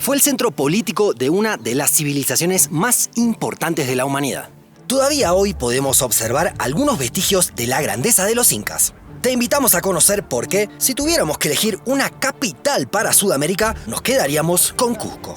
fue el centro político de una de las civilizaciones más importantes de la humanidad. Todavía hoy podemos observar algunos vestigios de la grandeza de los incas. Te invitamos a conocer por qué, si tuviéramos que elegir una capital para Sudamérica, nos quedaríamos con Cusco.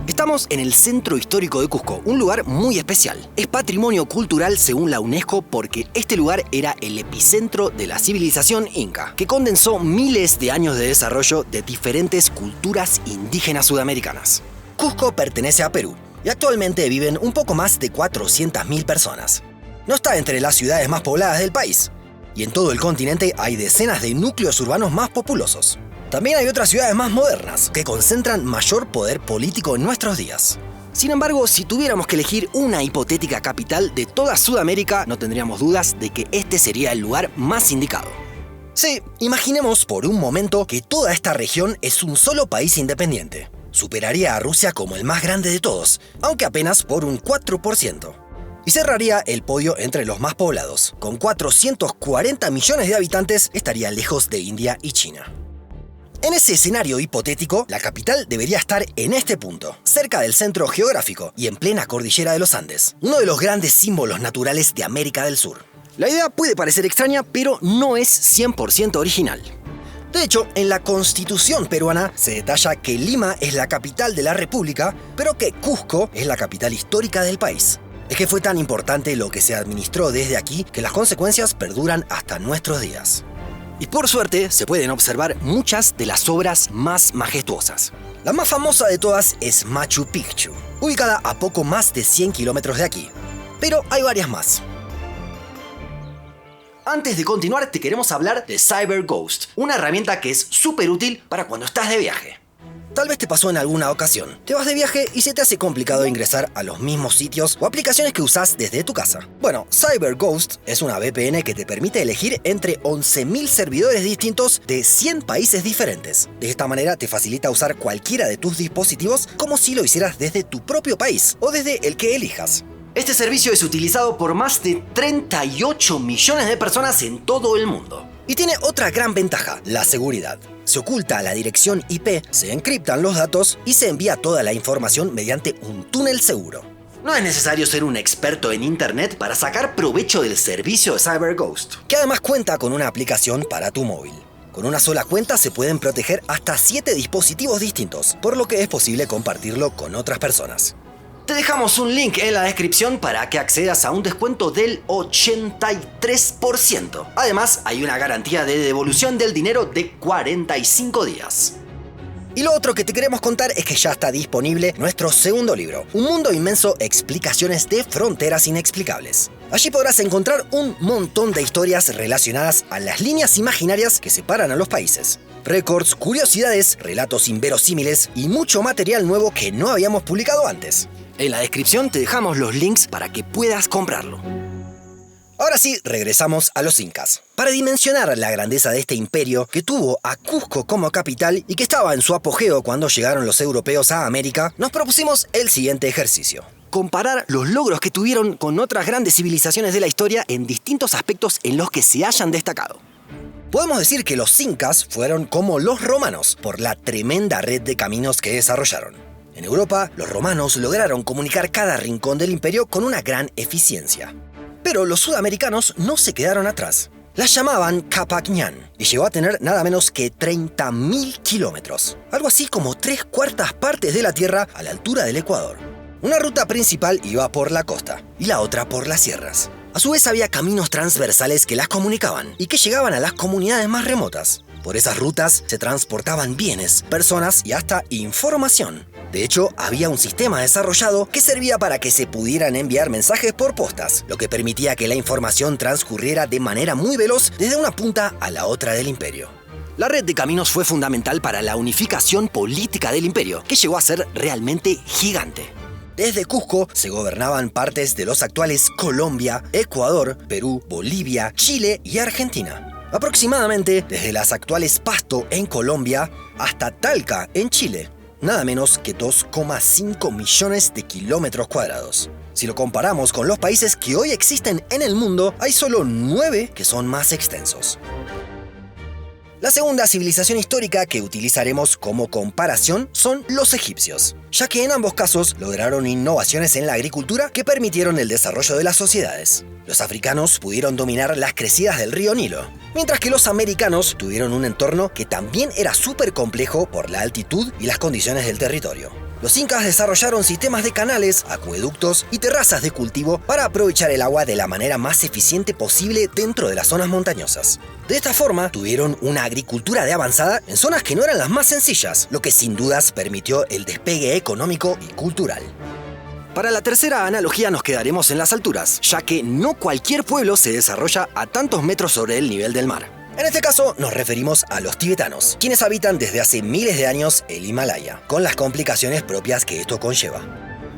Estamos en el centro histórico de Cusco, un lugar muy especial. Es patrimonio cultural según la UNESCO porque este lugar era el epicentro de la civilización inca, que condensó miles de años de desarrollo de diferentes culturas indígenas sudamericanas. Cusco pertenece a Perú y actualmente viven un poco más de 400.000 personas. No está entre las ciudades más pobladas del país, y en todo el continente hay decenas de núcleos urbanos más populosos. También hay otras ciudades más modernas, que concentran mayor poder político en nuestros días. Sin embargo, si tuviéramos que elegir una hipotética capital de toda Sudamérica, no tendríamos dudas de que este sería el lugar más indicado. Sí, imaginemos por un momento que toda esta región es un solo país independiente. Superaría a Rusia como el más grande de todos, aunque apenas por un 4%. Y cerraría el podio entre los más poblados. Con 440 millones de habitantes, estaría lejos de India y China. En ese escenario hipotético, la capital debería estar en este punto, cerca del centro geográfico y en plena cordillera de los Andes, uno de los grandes símbolos naturales de América del Sur. La idea puede parecer extraña, pero no es 100% original. De hecho, en la Constitución peruana se detalla que Lima es la capital de la República, pero que Cusco es la capital histórica del país. Es que fue tan importante lo que se administró desde aquí que las consecuencias perduran hasta nuestros días. Y por suerte se pueden observar muchas de las obras más majestuosas. La más famosa de todas es Machu Picchu, ubicada a poco más de 100 kilómetros de aquí. Pero hay varias más. Antes de continuar, te queremos hablar de CyberGhost, una herramienta que es súper útil para cuando estás de viaje. Tal vez te pasó en alguna ocasión. Te vas de viaje y se te hace complicado ingresar a los mismos sitios o aplicaciones que usás desde tu casa. Bueno, CyberGhost es una VPN que te permite elegir entre 11.000 servidores distintos de 100 países diferentes. De esta manera te facilita usar cualquiera de tus dispositivos como si lo hicieras desde tu propio país o desde el que elijas. Este servicio es utilizado por más de 38 millones de personas en todo el mundo. Y tiene otra gran ventaja, la seguridad. Se oculta la dirección IP, se encriptan los datos y se envía toda la información mediante un túnel seguro. No es necesario ser un experto en Internet para sacar provecho del servicio de CyberGhost, que además cuenta con una aplicación para tu móvil. Con una sola cuenta se pueden proteger hasta 7 dispositivos distintos, por lo que es posible compartirlo con otras personas. Te dejamos un link en la descripción para que accedas a un descuento del 83%. Además, hay una garantía de devolución del dinero de 45 días. Y lo otro que te queremos contar es que ya está disponible nuestro segundo libro, Un mundo inmenso, explicaciones de fronteras inexplicables. Allí podrás encontrar un montón de historias relacionadas a las líneas imaginarias que separan a los países. Récords, curiosidades, relatos inverosímiles y mucho material nuevo que no habíamos publicado antes. En la descripción te dejamos los links para que puedas comprarlo. Ahora sí, regresamos a los incas. Para dimensionar la grandeza de este imperio que tuvo a Cusco como capital y que estaba en su apogeo cuando llegaron los europeos a América, nos propusimos el siguiente ejercicio. Comparar los logros que tuvieron con otras grandes civilizaciones de la historia en distintos aspectos en los que se hayan destacado. Podemos decir que los incas fueron como los romanos por la tremenda red de caminos que desarrollaron. En Europa, los romanos lograron comunicar cada rincón del imperio con una gran eficiencia. Pero los sudamericanos no se quedaron atrás. Las llamaban Capac Ñan y llegó a tener nada menos que 30.000 kilómetros, algo así como 3/4 partes de la Tierra a la altura del Ecuador. Una ruta principal iba por la costa y la otra por las sierras. A su vez había caminos transversales que las comunicaban y que llegaban a las comunidades más remotas. Por esas rutas se transportaban bienes, personas y hasta información. De hecho, había un sistema desarrollado que servía para que se pudieran enviar mensajes por postas, lo que permitía que la información transcurriera de manera muy veloz desde una punta a la otra del imperio. La red de caminos fue fundamental para la unificación política del imperio, que llegó a ser realmente gigante. Desde Cusco se gobernaban partes de los actuales Colombia, Ecuador, Perú, Bolivia, Chile y Argentina. Aproximadamente desde las actuales Pasto en Colombia hasta Talca en Chile. Nada menos que 2,5 millones de kilómetros cuadrados. Si lo comparamos con los países que hoy existen en el mundo, hay solo 9 que son más extensos. La segunda civilización histórica que utilizaremos como comparación son los egipcios, ya que en ambos casos lograron innovaciones en la agricultura que permitieron el desarrollo de las sociedades. Los africanos pudieron dominar las crecidas del río Nilo, mientras que los americanos tuvieron un entorno que también era súper complejo por la altitud y las condiciones del territorio. Los incas desarrollaron sistemas de canales, acueductos y terrazas de cultivo para aprovechar el agua de la manera más eficiente posible dentro de las zonas montañosas. De esta forma, tuvieron una agricultura de avanzada en zonas que no eran las más sencillas, lo que sin dudas permitió el despegue económico y cultural. Para la tercera analogía nos quedaremos en las alturas, ya que no cualquier pueblo se desarrolla a tantos metros sobre el nivel del mar. En este caso nos referimos a los tibetanos, quienes habitan desde hace miles de años el Himalaya, con las complicaciones propias que esto conlleva.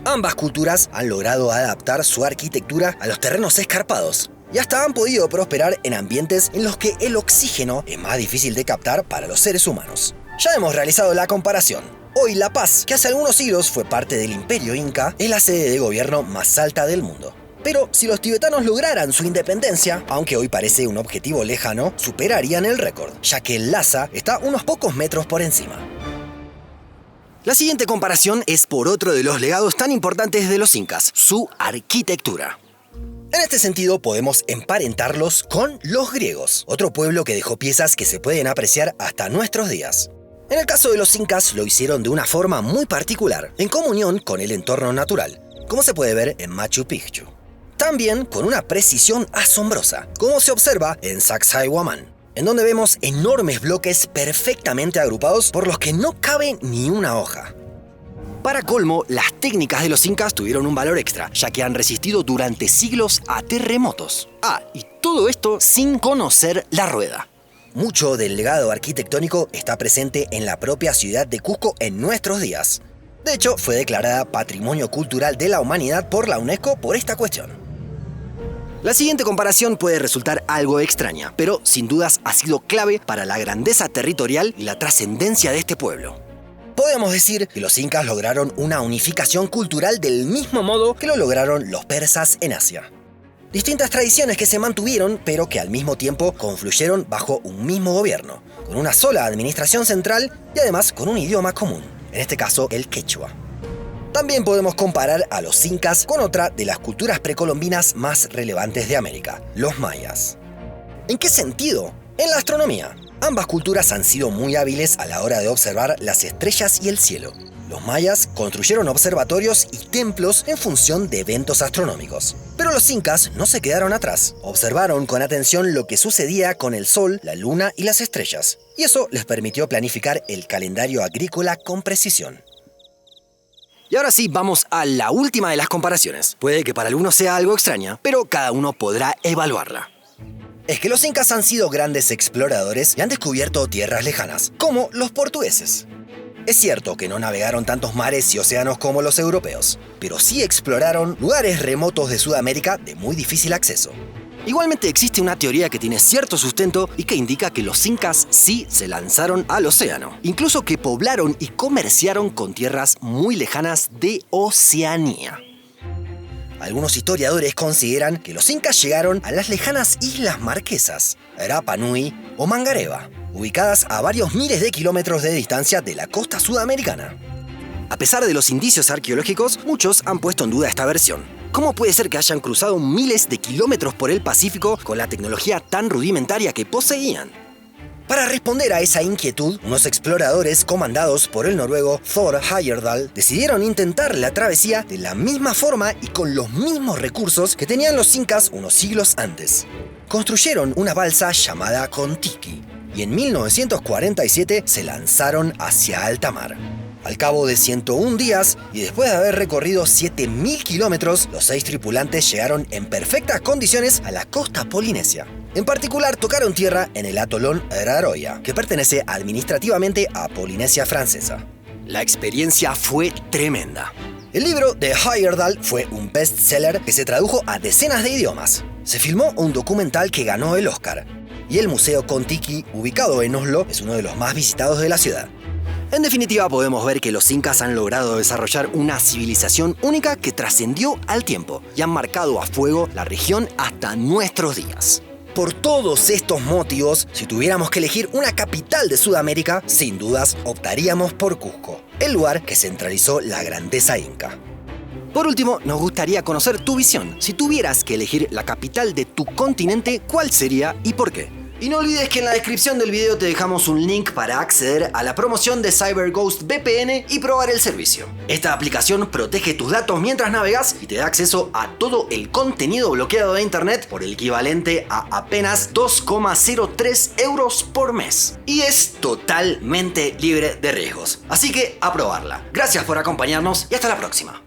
Ambas culturas han logrado adaptar su arquitectura a los terrenos escarpados, y hasta han podido prosperar en ambientes en los que el oxígeno es más difícil de captar para los seres humanos. Ya hemos realizado la comparación. Hoy La Paz, que hace algunos siglos fue parte del Imperio Inca, es la sede de gobierno más alta del mundo. Pero si los tibetanos lograran su independencia, aunque hoy parece un objetivo lejano, superarían el récord, ya que el Lhasa está unos pocos metros por encima. La siguiente comparación es por otro de los legados tan importantes de los incas, su arquitectura. En este sentido podemos emparentarlos con los griegos, otro pueblo que dejó piezas que se pueden apreciar hasta nuestros días. En el caso de los incas lo hicieron de una forma muy particular, en comunión con el entorno natural, como se puede ver en Machu Picchu. También con una precisión asombrosa, como se observa en Sacsayhuamán, en donde vemos enormes bloques perfectamente agrupados por los que no cabe ni una hoja. Para colmo, las técnicas de los incas tuvieron un valor extra, ya que han resistido durante siglos a terremotos. Y todo esto sin conocer la rueda. Mucho del legado arquitectónico está presente en la propia ciudad de Cusco en nuestros días. De hecho, fue declarada Patrimonio Cultural de la Humanidad por la UNESCO por esta cuestión. La siguiente comparación puede resultar algo extraña, pero sin dudas ha sido clave para la grandeza territorial y la trascendencia de este pueblo. Podemos decir que los incas lograron una unificación cultural del mismo modo que lo lograron los persas en Asia. Distintas tradiciones que se mantuvieron, pero que al mismo tiempo confluyeron bajo un mismo gobierno, con una sola administración central y además con un idioma común, en este caso el quechua. También podemos comparar a los incas con otra de las culturas precolombinas más relevantes de América, los mayas. ¿En qué sentido? En la astronomía. Ambas culturas han sido muy hábiles a la hora de observar las estrellas y el cielo. Los mayas construyeron observatorios y templos en función de eventos astronómicos. Pero los incas no se quedaron atrás. Observaron con atención lo que sucedía con el sol, la luna y las estrellas. Y eso les permitió planificar el calendario agrícola con precisión. Y ahora sí, vamos a la última de las comparaciones. Puede que para algunos sea algo extraña, pero cada uno podrá evaluarla. Es que los incas han sido grandes exploradores y han descubierto tierras lejanas, como los portugueses. Es cierto que no navegaron tantos mares y océanos como los europeos, pero sí exploraron lugares remotos de Sudamérica de muy difícil acceso. Igualmente existe una teoría que tiene cierto sustento y que indica que los incas sí se lanzaron al océano, incluso que poblaron y comerciaron con tierras muy lejanas de Oceanía. Algunos historiadores consideran que los incas llegaron a las lejanas Islas Marquesas, Rapa Nui o Mangareva, ubicadas a varios miles de kilómetros de distancia de la costa sudamericana. A pesar de los indicios arqueológicos, muchos han puesto en duda esta versión. ¿Cómo puede ser que hayan cruzado miles de kilómetros por el Pacífico con la tecnología tan rudimentaria que poseían? Para responder a esa inquietud, unos exploradores comandados por el noruego Thor Heyerdahl decidieron intentar la travesía de la misma forma y con los mismos recursos que tenían los incas unos siglos antes. Construyeron una balsa llamada Kon-Tiki y en 1947 se lanzaron hacia alta mar. Al cabo de 101 días y después de haber recorrido 7.000 kilómetros, los 6 tripulantes llegaron en perfectas condiciones a la costa polinesia. En particular, tocaron tierra en el atolón Raroya, que pertenece administrativamente a Polinesia Francesa. La experiencia fue tremenda. El libro de Heyerdahl fue un bestseller que se tradujo a decenas de idiomas. Se filmó un documental que ganó el Oscar. Y el Museo Kon-Tiki, ubicado en Oslo, es uno de los más visitados de la ciudad. En definitiva, podemos ver que los incas han logrado desarrollar una civilización única que trascendió al tiempo y han marcado a fuego la región hasta nuestros días. Por todos estos motivos, si tuviéramos que elegir una capital de Sudamérica, sin dudas optaríamos por Cusco, el lugar que centralizó la grandeza inca. Por último, nos gustaría conocer tu visión. Si tuvieras que elegir la capital de tu continente, ¿cuál sería y por qué? Y no olvides que en la descripción del video te dejamos un link para acceder a la promoción de CyberGhost VPN y probar el servicio. Esta aplicación protege tus datos mientras navegas y te da acceso a todo el contenido bloqueado de internet por el equivalente a apenas 2,03 euros por mes. Y es totalmente libre de riesgos. Así que a probarla. Gracias por acompañarnos y hasta la próxima.